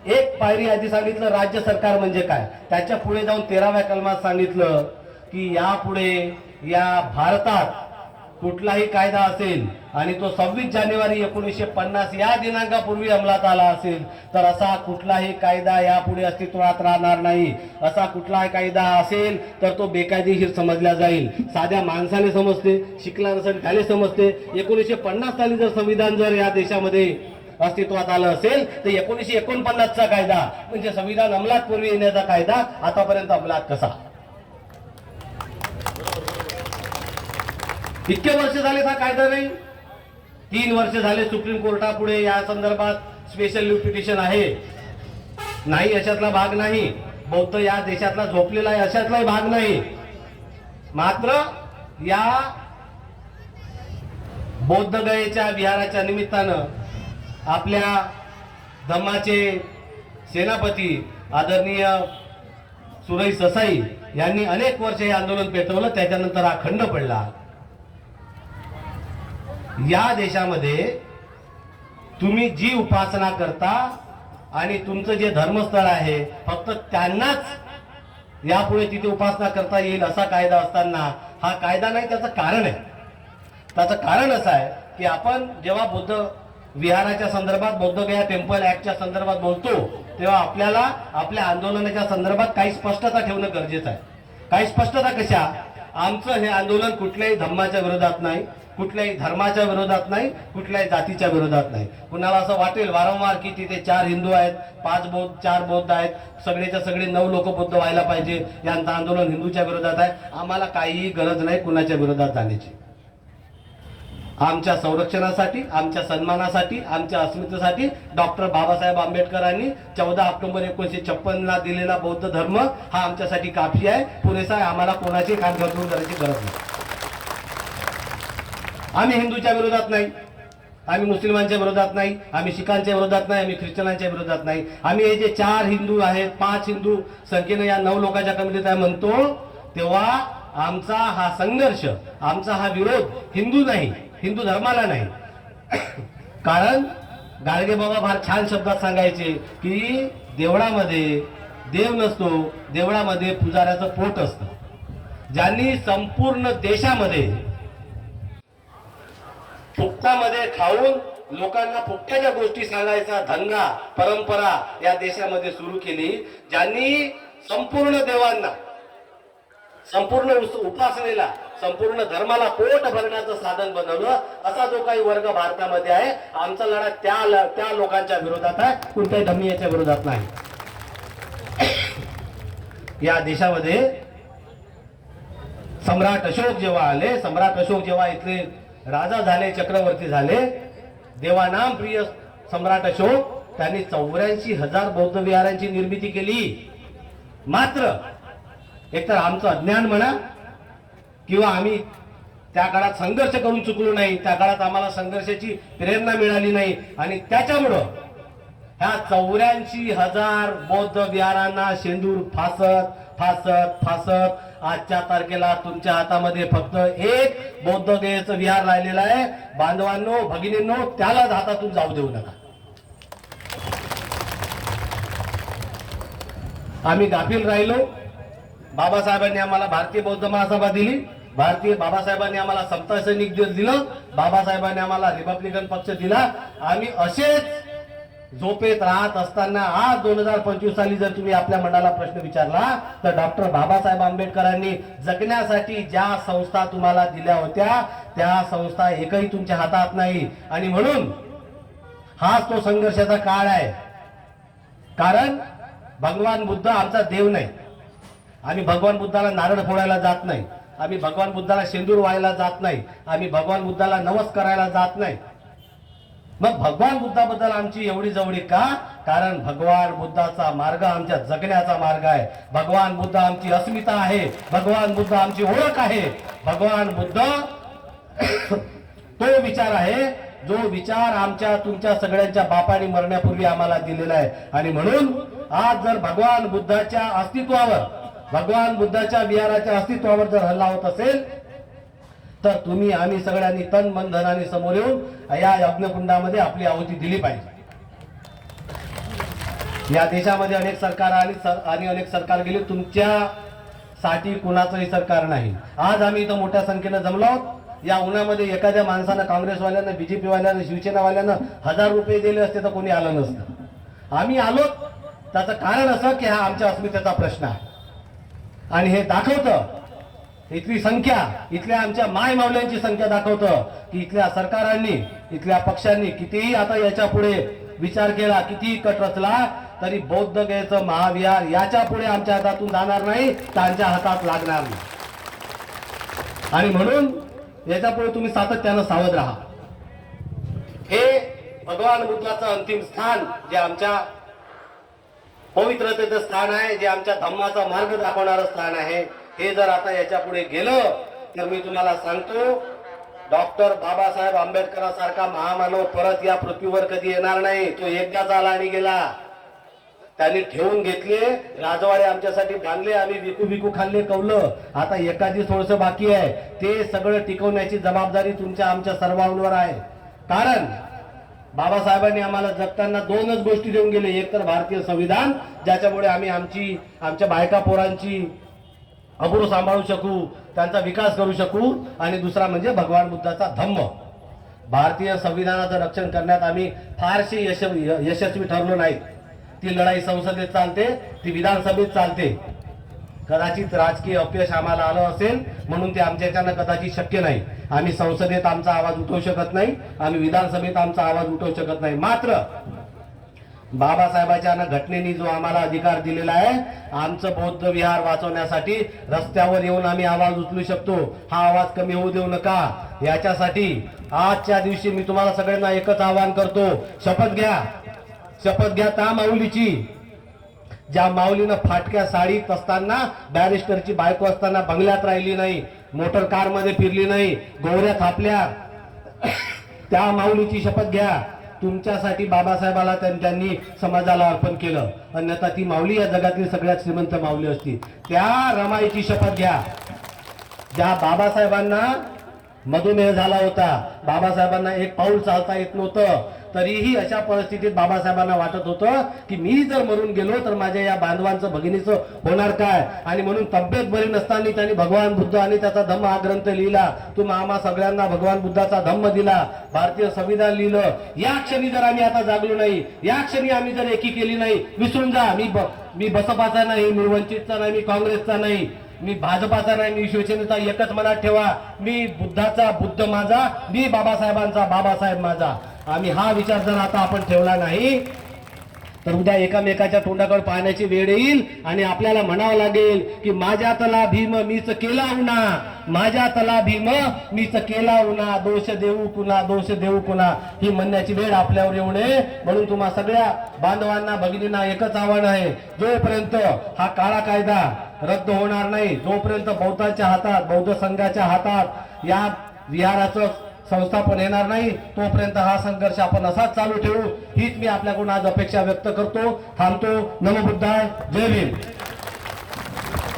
एक पायरी आधी सांगितलं राज्य सरकार म्हणजे काय, त्याच्या पुढे जाऊन 13व्या कलमात सांगितलं की यापुढे या भारतात कुठलाही कायदा असेल आणि तो 26 जानेवारी 1950 या दिनांकापूर्वी अंमलात आला असेल तर असा कुठलाही कायदा यापुढे अस्तित्वात राहणार नाही. असा कुठलाही कायदा असेल तर तो बेकायदेशीर समजला जाईल. साध्या माणसाने समजते, शिकला नसेल त्याने समजते. 1950 साली जर संविधान जर या देशामध्ये अस्तित्वात आलं असेल तर 1949 चा कायदा म्हणजे संविधान अंमलात पूर्वी येण्याचा कायदा आतापर्यंत अंमलात कसा? इतके वर्ष झाले हा कायदा नाही. 3 वर्ष झाले सुप्रीम कोर्टापुढे या संदर्भात स्पेशल लीव पिटिशन आहे. नाही अशातला भाग नाही. बौद्ध या देशातला झोपलेला आहे अशातलाही भाग नाही. मात्र या बौद्धगयेच्या विहाराच्या निमित्तानं आपल्या धम्माचे सेनापती आदरणीय सुरई ससाई यांनी अनेक वर्ष हे आंदोलन पेटवलं. त्याच्यानंतर हा खंड पडला. या देशामध्ये तुम्ही जी उपासना करता आणि तुमचं जे धर्मस्थळ आहे फक्त त्यांनाच यापुढे तिथे उपासना करता येईल असा कायदा असताना हा कायदा नाही, त्याचं कारण आहे. त्याचं कारण असं आहे की आपण जेव्हा बुद्ध विहाराच्या संदर्भात बौद्धगया टेम्पल ऍक्टच्या संदर्भात बोलतो तेव्हा आपल्याला आपल्या आंदोलनाच्या संदर्भात काही स्पष्टता ठेवणं गरजेचं आहे. काही स्पष्टता कशा? आमचं हे आंदोलन कुठल्याही धम्माच्या विरोधात नाही, कुठल्याही धर्माच्या विरोधात नाही, कुठल्याही जातीच्या विरोधात नाही. कुणाला असं वाटेल वारंवार की तिथे 4 हिंदू आहेत, 5 बौद्ध, 4 बौद्ध आहेत, सगळेच्या सगळे 9 लोक बौद्ध व्हायला पाहिजे, यांचं आंदोलन हिंदूच्या विरोधात आहे. आम्हाला काहीही गरज नाही कुणाच्या विरोधात जाण्याची. आमच्या संरक्षणासाठी, आमच्या सन्मानासाठी, आमच्या अस्मितेसाठी डॉक्टर बाबासाहेब आंबेडकरांनी 14 ऑक्टोबर 1956 दिलेला बौद्ध धर्म हा आमच्यासाठी काफी आहे, पुरेसा आहे. आम्हाला कोणाची कान घालून करायची गरज नाही. आम्ही हिंदूच्या विरोधात नाही, आम्ही मुस्लिमांच्या विरोधात नाही, आम्ही शिखांच्या विरोधात नाही, आम्ही ख्रिश्चनांच्या विरोधात नाही. आम्ही हे जे 4 हिंदू आहेत, 5 हिंदू संख्येने या 9 लोकांच्या कमिटीत आहे म्हणतो तेव्हा आमचा हा संघर्ष, आमचा हा विरोध हिंदू नाही, हिंदू धर्माला नाही. कारण गाडगे बाबा फार छान शब्दात सांगायचे की देवळामध्ये देव नसतो, देवळामध्ये पुजाऱ्याचं पोट असतं. ज्यांनी संपूर्ण देशामध्ये फुकटामध्ये खाऊन लोकांना फुकट्याच्या गोष्टी सांगायचा धंदा परंपरा या देशामध्ये सुरू केली, ज्यांनी संपूर्ण देवांना, संपूर्ण उपासनेला, संपूर्ण धर्माला पोट भरण्याचं साधन बनवलं, असा जो काही वर्ग भारतामध्ये आहे, आमचा लढा त्या लोकांच्या विरोधात आहे, कोणत्याही धर्मीयाच्या विरोधात नाही. या देशामध्ये सम्राट अशोक जेव्हा आले, सम्राट अशोक जेव्हा इथले राजा झाले, चक्रवर्ती झाले, देवानाम प्रिय सम्राट अशोक, त्यांनी 84,000 बौद्ध विहारांची निर्मिती केली. मात्र एकतर आमचं अज्ञान म्हणा किंवा आम्ही त्या काळात संघर्ष करून चुकलो नाही, त्या काळात आम्हाला संघर्षाची प्रेरणा मिळाली नाही आणि त्याच्यामुळं ह्या 84,000 बौद्ध विहारांना शेंदूर फासत फासत फासत आजच्या तारखेला तुमच्या हातामध्ये फक्त एक बौद्धगयेचं विहार राहिलेलं आहे. बांधवांनो, भगिनींनो, त्यालाच हातातून जाऊ देऊ नका. आम्ही गाफील राहिलो. बाबासाहेबांनी आम्हाला भारतीय बौद्ध महासभा दिली, बाबासाहेबांनी आम्हाला समता सैनिक दिलं, बाबासाहेबांनी आम्हाला रिपब्लिकन पक्ष दिला. आम्ही असेच झोपेत राहत असताना आज 2025 साली जर तुम्ही आपल्या मनाला प्रश्न विचारला तर डॉक्टर बाबासाहेब आंबेडकरांनी जगण्यासाठी ज्या संस्था तुम्हाला दिल्या होत्या त्या संस्था एकही तुमच्या हातात नाही. आणि म्हणून हाच तो संघर्षाचा काळ आहे. कारण भगवान बुद्ध आमचा देव नाही. आम्ही भगवान बुद्धाला नारळ फोडायला जात नाही, आम्ही भगवान बुद्धाला शेंदूर व्हायला जात नाही, आम्ही भगवान बुद्धाला नमस्कार करायला जात नाही. मग भगवान बुद्धाबद्दल आमची एवढी जवळी का? कारण भगवान बुद्धाचा मार्ग आमच्या जगण्याचा मार्ग आहे. भगवान बुद्ध आमची अस्मिता आहे, भगवान बुद्ध आमची ओळख आहे. भगवान बुद्ध तो विचार आहे जो विचार आमच्या तुमच्या सगळ्यांच्या बापाने मरण्यापूर्वी आम्हाला दिलेला आहे. आणि म्हणून आज जर भगवान बुद्धाच्या अस्तित्वावर, भगवान बुद्धाच्या विहाराच्या अस्तित्वावर जर हल्ला होत असेल तर तुम्ही आम्ही सगळ्यांनी तन मन धनाने समोर येऊन या यज्ञकुंडामध्ये आपली आहुती दिली पाहिजे. या देशामध्ये अनेक सरकार आणि अनेक सरकार गेले, तुमच्यासाठी कुणाचंही सरकार नाही. आज आम्ही इथं मोठ्या संख्येनं जमलो आहोत. या उन्हामध्ये एखाद्या माणसानं, काँग्रेसवाल्यानं, बीजेपीवाल्यानं, शिवसेनावाल्यानं 1000 रुपये दिले असते तर कोणी आलं नसतं. आम्ही आलो त्याचं कारण असं की हा आमच्या अस्मितेचा प्रश्न आहे आणि हे दाखवतं, इथली संख्या, इथल्या आमच्या माय मावल्यांची संख्या दाखवतं की इथल्या सरकारांनी, इथल्या पक्षांनी कितीही आता याच्या पुढे विचार केला, कितीही कट रचला तरी बौद्ध गयेचं महाविहार याच्या पुढे आमच्या हातातून जाणार नाही, त्यांच्या हातात लागणार नाही. आणि म्हणून याच्या पुढे तुम्ही सातत्यानं सावध राहा. हे भगवान बुद्धाचं अंतिम स्थान, जे आमच्या पवित्रतेचं स्थान आहे, जे आमच्या धम्माचा मार्ग दाखवणारं स्थान आहे, हे जर आता याच्या पुढे गेलं तर मी तुम्हाला सांगतो, डॉक्टर बाबासाहेब आंबेडकरांसारखा महामानव परत या पृथ्वीवर कधी येणार नाही. तो एकदाच आला आणि गेला. त्यांनी ठेवून घेतले, राजवाडे आमच्यासाठी बांधले, आम्ही विकू विकू खाल्ले कवलं. आता एखादी थोडंसं बाकी आहे, ते सगळं टिकवण्याची जबाबदारी तुमच्या आमच्या सर्वांवर आहे. कारण बाबासाहेबांनी आम्हाला जगताना दोनच गोष्टी देऊन गेले, एक तर भारतीय संविधान, ज्याच्यामुळे आम्ही आमच्या बायका पोरांची अबरू सांभाळू शकू, त्यांचा विकास करू शकू, आणि दुसरा म्हणजे भगवान बुद्धाचा धम्म. भारतीय संविधानाचं रक्षण करण्यात आम्ही फारसे यशस्वी ठरलो नाही. ती लढाई संसदेत चालते, ती विधानसभेत चालते. कदाचित राजकीय अपयश आम्हाला आलं असेल म्हणून ते आमच्याच्यानं कदाचित शक्य नाही. आम्ही संसदेत आमचा आवाज उठवू शकत नाही, आम्ही विधानसभेत आमचा आवाज उठवू शकत नाही. मात्र बाबासाहेबांच्या घटनेने जो आम्हाला अधिकार दिलेला आहे, आमचं बौद्ध विहार वाचवण्यासाठी रस्त्यावर येऊन आम्ही आवाज उचलू शकतो. हा आवाज कमी होऊ देऊ नका. याच्यासाठी आजच्या दिवशी मी तुम्हाला सगळ्यांना एकच आवाहन करतो, शपथ घ्या. शपथ घ्या त्या माऊलीची, ज्या माऊलीनं फाटक्या साडीत असताना, बॅरिस्टरची बायको असताना बंगल्यात राहिली नाही, मोटर कार मध्ये फिरली नाही, गोवऱ्या थापल्या, त्या माऊलीची शपथ घ्या. तुमच्यासाठी बाबासाहेबाला त्यांनी समाजाला अर्पण केलं, अन्यथा ती माऊली या जगातली सगळ्यात श्रीमंत माऊली असती. त्या रमाईची शपथ घ्या, ज्या बाबासाहेबांना मधुमेह झाला होता, बाबासाहेबांना एक पाऊल चालता येत नव्हतं, तरीही अशा परिस्थितीत बाबासाहेबांना वाटत होतं की मी जर मरून गेलो तर माझ्या या बांधवांचं, भगिनीचं होणार काय. आणि म्हणून तब्येत बरी नसताना त्यांनी भगवान बुद्ध आणि त्याचा धम्म हा ग्रंथ लिहिला. तुम्ही आम्हा सगळ्यांना भगवान बुद्धाचा धम्म दिला, भारतीय संविधान लिहिलं. या क्षणी जर आम्ही आता जागलो नाही, या क्षणी आम्ही जर एकी केली नाही, विसरून जा, मी बसपाचा नाही, मी वंचितचा नाही, मी काँग्रेसचा नाही, मी भाजपाचा नाही, मी शिवसेनेचा. एकच मनात ठेवा, मी बुद्धाचा बुद्ध माझा, मी बाबासाहेबांचा बाबासाहेब माझा. आम्ही हा विचार जर आता आपण ठेवला नाही तर उद्या एकामेकाच्या तोंडाकडे पाहण्याची वेळ येईल आणि आपल्याला म्हणावं लागेल की माझ्या तला भीम मीच केला उन्हा, माझ्या तला भीम मीच केला उन्हा, दोष देऊ कुणा, दोष देऊ कुणा, ही म्हणण्याची वेळ आपल्यावर येऊ नये. म्हणून तुम्हा सगळ्या बांधवांना, भगिनींना एकच आव्हान आहे, जोपर्यंत हा काळा कायदा रद्द होणार नाही, जोपर्यंत बौद्धाच्या हातात, बौद्ध संघाच्या हातात या विहाराचं संस्थापन येणार नाही, तोपर्यंत हा संघर्ष आपण असाच चालू ठेवू, हीच मी आपल्याकडून आज अपेक्षा व्यक्त करतो. थांबतो. नमो बुद्धाय. जय भीम.